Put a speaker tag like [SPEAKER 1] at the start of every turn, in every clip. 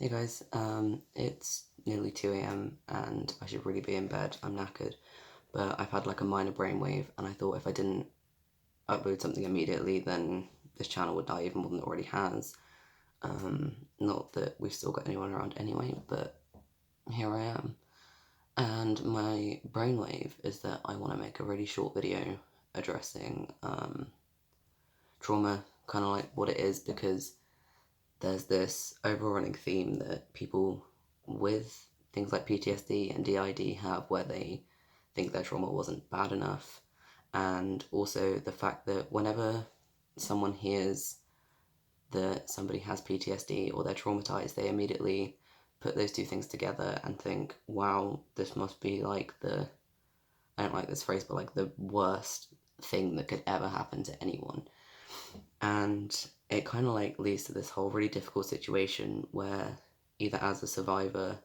[SPEAKER 1] Hey guys, it's nearly 2 a.m. and I should really be in bed. I'm knackered, but I've had like a minor brainwave, and I thought if I didn't upload something immediately, then this channel would die even more than it already has. Not that we've still got anyone around anyway, but here I am. And my brainwave is that I want to make a really short video addressing trauma, kind of like what it is, because there's this overrunning theme that people with things like PTSD and DID have, where they think their trauma wasn't bad enough, and also the fact that whenever someone hears that somebody has PTSD or they're traumatized, they immediately put those two things together and think, wow, this must be like I don't like this phrase, but like the worst thing that could ever happen to anyone. And it kind of like leads to this whole really difficult situation where either as a survivor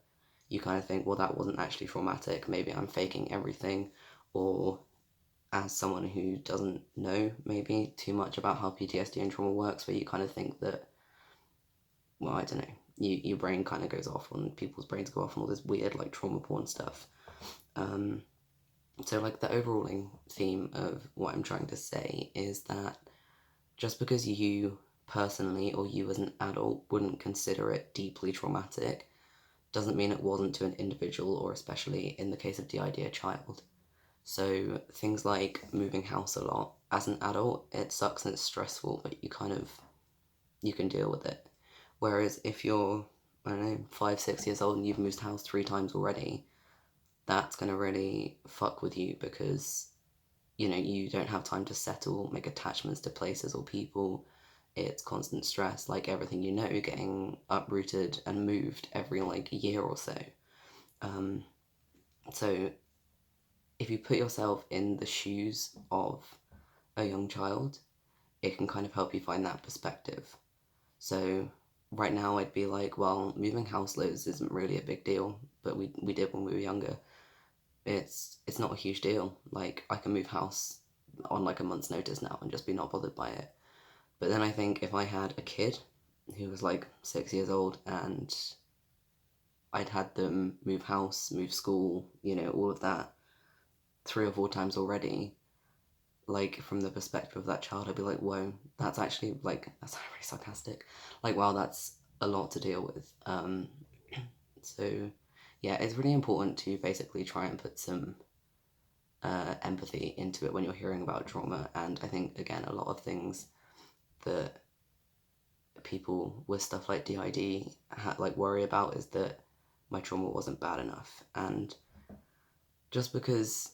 [SPEAKER 1] you kind of think, well, that wasn't actually traumatic, maybe I'm faking everything, or as someone who doesn't know maybe too much about how PTSD and trauma works, where you kind of think that, well, I don't know, your brain kind of goes off, and people's brains go off on all this weird like trauma porn stuff. So like the overall theme of what I'm trying to say is that just because you personally or you as an adult wouldn't consider it deeply traumatic doesn't mean it wasn't to an individual, or especially in the case of DID, a child. So things like moving house a lot, as an adult, it sucks and it's stressful, but you can deal with it. Whereas if you're, I don't know, 5, 6 years old and you've moved house 3 times already, that's gonna really fuck with you, because you don't have time to settle, make attachments to places or people. It's constant stress, like everything getting uprooted and moved every like year or so. So if you put yourself in the shoes of a young child, it can kind of help you find that perspective. So right now I'd be like, well, moving house loads isn't really a big deal, but we did when we were younger. It's not a huge deal. Like, I can move house on like a month's notice now and just be not bothered by it. But then I think if I had a kid who was like 6 years old and I'd had them move house, move school, all of that 3 or 4 times already, like from the perspective of that child, I'd be like, whoa, that's actually like, that's really sarcastic. Like, wow, that's a lot to deal with. So yeah, it's really important to basically try and put some empathy into it when you're hearing about trauma. And I think, again, a lot of things that people with stuff like DID like worry about is that my trauma wasn't bad enough. And just because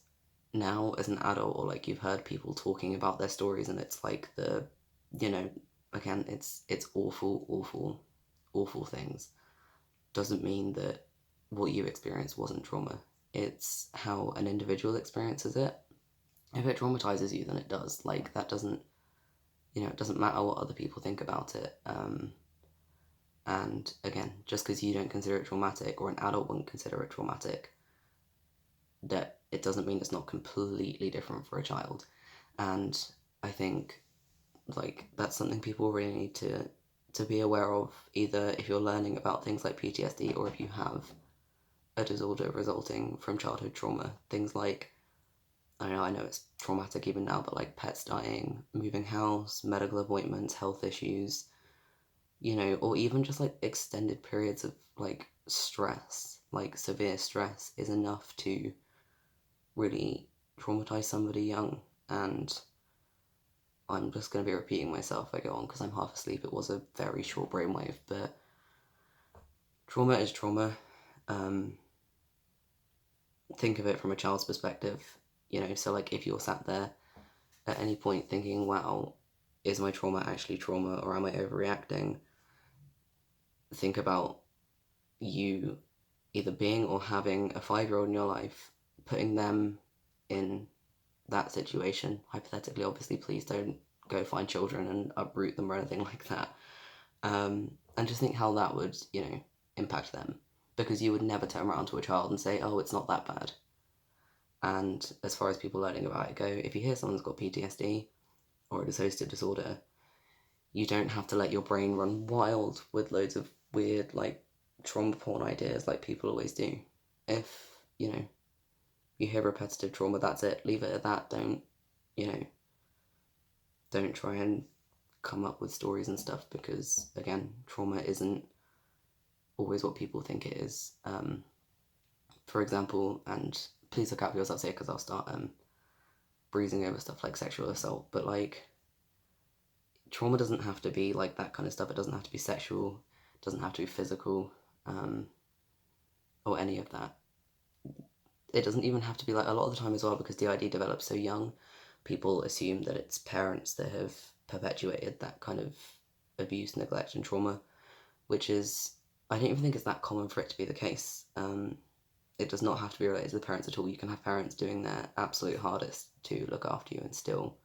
[SPEAKER 1] now as an adult, or like you've heard people talking about their stories and it's like again, it's awful, awful, awful things, doesn't mean that what you experienced wasn't trauma. It's how an individual experiences it. If it traumatizes you, then it does. Like, that doesn't, it doesn't matter what other people think about it. And again, just because you don't consider it traumatic, or an adult wouldn't consider it traumatic, that it doesn't mean it's not completely different for a child. And I think like that's something people really need to be aware of, either if you're learning about things like PTSD or if you have a disorder resulting from childhood trauma. Things like, I know it's traumatic even now, but like pets dying, moving house, medical appointments, health issues, or even just like extended periods of like stress, like severe stress, is enough to really traumatize somebody young. And I'm just going to be repeating myself as I go on because I'm half asleep. It was a very short brainwave, but trauma is trauma. Think of it from a child's perspective, so like if you're sat there at any point thinking, wow, is my trauma actually trauma, or am I overreacting? Think about you either being or having a 5-year-old in your life, putting them in that situation, hypothetically, obviously, please don't go find children and uproot them or anything like that. And just think how that would, impact them. Because you would never turn around to a child and say, oh, it's not that bad. And as far as people learning about it go, if you hear someone's got PTSD or a dissociative disorder, you don't have to let your brain run wild with loads of weird, like, trauma porn ideas like people always do. If, you hear repetitive trauma, that's it. Leave it at that. You know, don't try and come up with stories and stuff because, again, trauma isn't always what people think it is. For example, and please look out for yourselves here because I'll start breezing over stuff like sexual assault, but like trauma doesn't have to be like that kind of stuff. It doesn't have to be sexual, it doesn't have to be physical, or any of that. It doesn't even have to be like a lot of the time as well because DID develops so young. People assume that it's parents that have perpetuated that kind of abuse, neglect, and trauma, which is, I don't even think it's that common for it to be the case. It does not have to be related to the parents at all. You can have parents doing their absolute hardest to look after you and still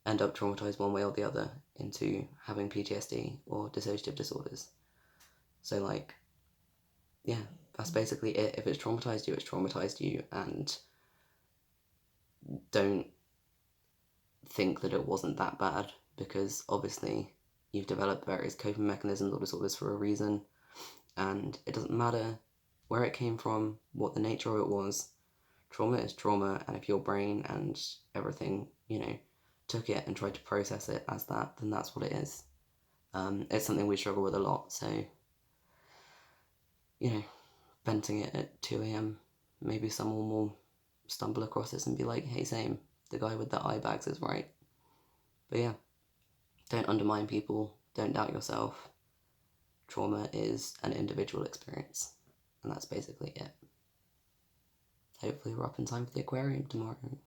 [SPEAKER 1] end up traumatized one way or the other into having PTSD or dissociative disorders. So, like, yeah, that's basically it. If it's traumatized you, it's traumatized you, and don't think that it wasn't that bad because obviously you've developed various coping mechanisms or disorders for a reason, and it doesn't matter where it came from, what the nature of it was. Trauma is trauma, and if your brain and everything, took it and tried to process it as that, then that's what it is. It's something we struggle with a lot, so, venting it at 2 a.m., maybe someone will stumble across this and be like, hey, same, the guy with the eye bags is right. But yeah, don't undermine people, don't doubt yourself. Trauma is an individual experience, and that's basically it. Hopefully we're up in time for the aquarium tomorrow.